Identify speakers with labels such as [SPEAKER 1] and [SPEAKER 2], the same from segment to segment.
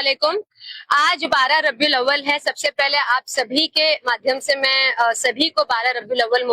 [SPEAKER 1] वालेकुम। आज 12 रबीउल अव्वल है। सबसे पहले आप सभी के माध्यम से मैं सभी को 12 रबीउल अव्वल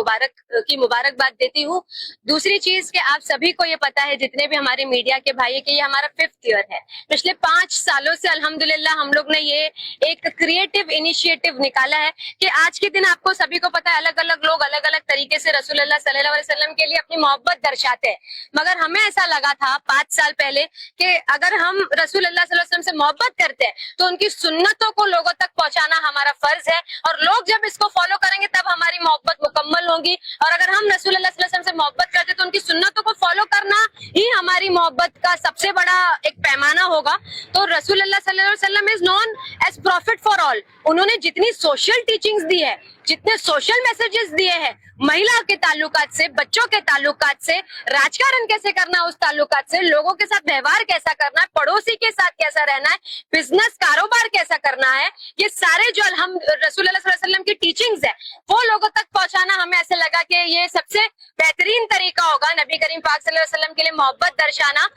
[SPEAKER 1] की मुबारकबाद देती हूँ। दूसरी चीज कि आप सभी को ये पता है, जितने भी हमारे मीडिया के भाई है, कि ये हमारा 5th ईयर है। पिछले 5 सालों से अल्हम्दुलिल्लाह हम लोग ने ये एक क्रिएटिव इनिशिएटिव निकाला है कि आज के दिन आपको सभी को पता है, अलग अलग लोग अलग अलग तरीके से रसूलुल्लाह सल्लल्लाहु अलैहि वसल्लम के लिए अपनी मोहब्बत दर्शाते हैं। मगर हमें ऐसा लगा था 5 साल पहले कि अगर हम रसूलुल्लाह सल्लल्लाहु अलैहि वसल्लम से मोहब्बत करते हैं तो उनकी सुन्नतों को लोगों तक पहुंचाना हमारा फर्ज है, और लोग जब इसको फॉलो करेंगे तब हमारी मोहब्बत मुकम्मल होगी। और अगर हम रसूलुल्लाह सल्लल्लाहु अलैहि वसल्लम से मोहब्बत करते तो उनकी सुन्नतों को फॉलो करना ही हमारी मोहब्बत का सबसे बड़ा एक पैमाना होगा। तो रसूलुल्लाह सल्लल्लाहु अलैहि वसल्लम is known as prophet for all. उन्होंने जितनी सोशल टीचिंग्स दी है, जितने सोशल मैसेजेस दिए हैं, महिला के ताल्लुकात से, बच्चों के ताल्लुकात से, राजकारण कैसे करना है उस ताल्लुकात से, लोगों के साथ व्यवहार कैसा करना है, पड़ोसी के साथ कैसा रहना है, बिजनेस कारोबार कैसा करना है, ये सारे जो हम रसूलुल्लाह सल्लल्लाहु अलैहि वसल्लम की टीचिंग्स है वो लोगों तक पहुंचाना, हमें ऐसे लगा कि ये सबसे बेहतरीन तरीका होगा नबी करीम पाक सल्लल्लाहु अलैहि वसल्लम के लिए मोहब्बत दर्शाना।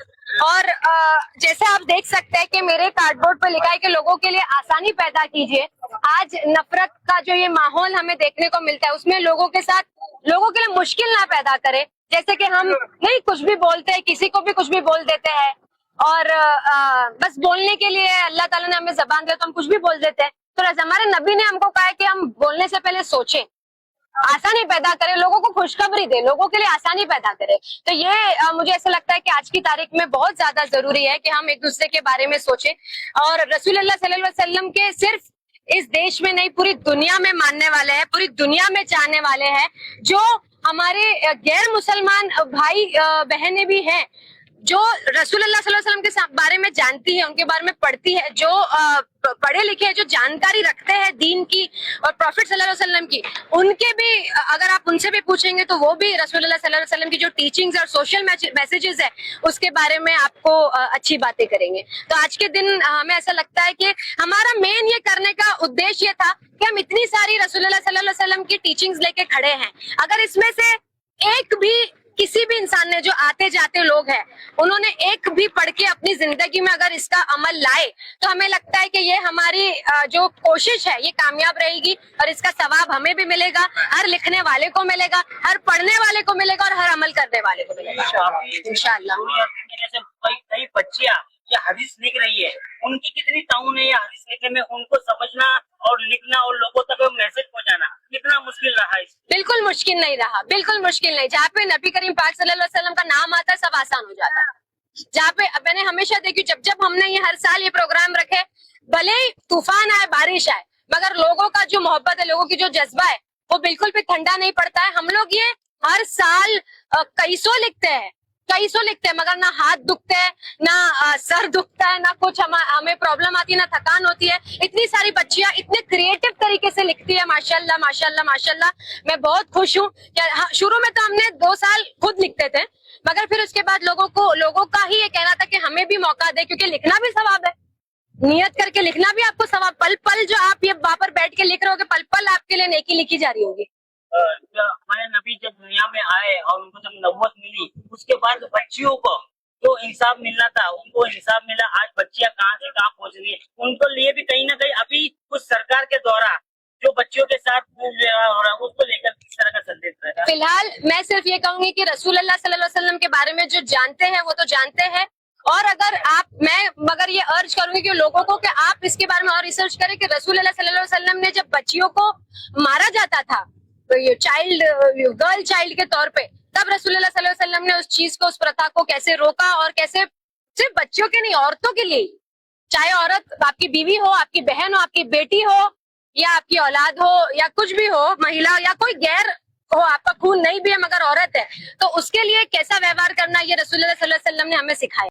[SPEAKER 1] और जैसे आप देख सकते हैं कि मेरे कार्डबोर्ड पर लिखा है कि लोगों के लिए आसानी पैदा कीजिए। आज नफरत का जो ये माहौल हमें देखने को मिलता है, उसमें लोगों के साथ लोगों के लिए मुश्किल ना पैदा करे। जैसे कि हम नहीं कुछ भी बोलते हैं, किसी को भी कुछ भी बोल देते हैं, और बस बोलने के लिए अल्लाह ताला ने हमें जबान दिया तो हम कुछ भी बोल देते हैं। तो हमारे नबी ने हमको कहा है कि हम बोलने से पहले सोचें, आसानी पैदा करे, लोगों को खुशखबरी दे, लोगों के लिए आसानी पैदा करे। तो ये मुझे ऐसा लगता है कि आज की तारीख में बहुत ज्यादा जरूरी है कि हम एक दूसरे के बारे में सोचें। और रसूलुल्लाह सल्लल्लाहु अलैहि वसल्लम के सिर्फ इस देश में नहीं, पूरी दुनिया में मानने वाले हैं, पूरी दुनिया में चाहने वाले हैं। जो हमारे गैर मुसलमान भाई बहनें भी हैं जो रसूलुल्लाह सल्लल्लाहु अलैहि वसल्लम के बारे में जानती है, उनके बारे में पढ़ती है, जो पढ़े लिखे हैं, जो जानकारी रखते हैं दीन की और प्रॉफिट सल्लल्लाहु अलैहि वसल्लम की, उनके भी अगर आप उनसे भी पूछेंगे तो वो भी रसूलुल्लाह सल्लल्लाहु अलैहि वसल्लम की जो टीचिंग्स और सोशल मैसेजेस है उसके बारे में आपको अच्छी बातें करेंगे। तो आज के दिन हमें ऐसा लगता है कि हमारा मेन ये करने का उद्देश्य ये था कि हम इतनी सारी रसूलुल्लाह सल्लल्लाहु अलैहि वसल्लम की टीचिंग्स लेके खड़े हैं, अगर इसमें से एक भी किसी भी इंसान ने, जो आते जाते लोग हैं, उन्होंने एक भी पढ़ के अपनी जिंदगी में अगर इसका अमल लाए तो हमें लगता है कि ये हमारी जो कोशिश है ये कामयाब रहेगी, और इसका सवाब हमें भी मिलेगा, हर लिखने वाले को मिलेगा, हर पढ़ने वाले को मिलेगा, और हर अमल करने वाले को मिलेगा इंशाअल्लाह।
[SPEAKER 2] कई बच्चियां ये हदीस लिख रही है, उनकी कितनी ताउन है ये हदीस लिखने में, उनको समझना और लिखना और लोगों तक मैसेज पहुंचाना कितना मुश्किल रहा है?
[SPEAKER 1] बिल्कुल मुश्किल नहीं रहा, बिल्कुल मुश्किल नहीं। जहाँ पे नबी करीम पाक सल्लल्लाहु अलैहि वसल्लम का नाम आता है सब आसान हो जाता है। जहाँ पे मैंने हमेशा देखी, जब हमने ये हर साल ये प्रोग्राम रखे, भले ही तूफान आए, बारिश आए, मगर लोगों का जो मोहब्बत है, लोगों की जो जज्बा है, वो बिल्कुल भी ठंडा नहीं पड़ता है। हम लोग ये हर साल कई सौ लिखते हैं, मगर ना हाथ दुखते हैं, ना सर दुखता है, ना कुछ हमें प्रॉब्लम आती है, ना थकान होती है। इतनी सारी बच्चियां इतने क्रिएटिव तरीके से लिखती है, माशाल्लाह माशाल्लाह माशाल्लाह। मैं बहुत खुश हूँ। शुरू में तो हमने 2 साल खुद लिखते थे, मगर फिर उसके बाद लोगों का ही ये कहना था कि हमें भी मौका दे, क्योंकि लिखना भी सवाब है, नियत करके लिखना भी आपको सवाब। पल पल जो आप ये वहां पर बैठ के लिख रहे हो, पल पल आपके लिए नेकी लिखी जा रही होगी।
[SPEAKER 2] हमारे नबी जब दुनिया में आए और उनको जब नबूवत मिली, उसके बाद बच्चियों को जो इंसाफ मिलना था उनको इंसाफ मिला। आज बच्चियां कहाँ से कहाँ पहुंच रही है, उनको लिए भी कहीं ना कहीं अभी कुछ सरकार के द्वारा जो बच्चियों के साथ हो रहा है उसको लेकर किस तरह का संदेश रहेगा?
[SPEAKER 1] फिलहाल मैं सिर्फ ये कहूंगी कि रसूलुल्लाह सल्लल्लाहु अलैहि वसल्लम के बारे में जो जानते हैं वो तो जानते हैं, और मगर ये अर्ज करूंगी कि लोगों को कि आप इसके बारे में और रिसर्च करें कि रसूलुल्लाह सल्लल्लाहु अलैहि वसल्लम ने जब बच्चियों को मारा जाता था, तो ये गर्ल चाइल्ड के तौर पे, तब रसूलुल्लाह सल्लल्लाहु अलैहि वसल्लम ने उस चीज को, उस प्रथा को कैसे रोका, और कैसे सिर्फ बच्चियों के नहीं, औरतों के लिए, चाहे औरत आपकी बीवी हो, आपकी बहन हो, आपकी बेटी हो, या आपकी औलाद हो, या कुछ भी हो, महिला या कोई गैर हो, आपका खून नहीं भी है मगर औरत है, तो उसके लिए कैसा व्यवहार करना, ये रसूलुल्लाह सल्लल्लाहु अलैहि वसल्लम ने हमें सिखाया।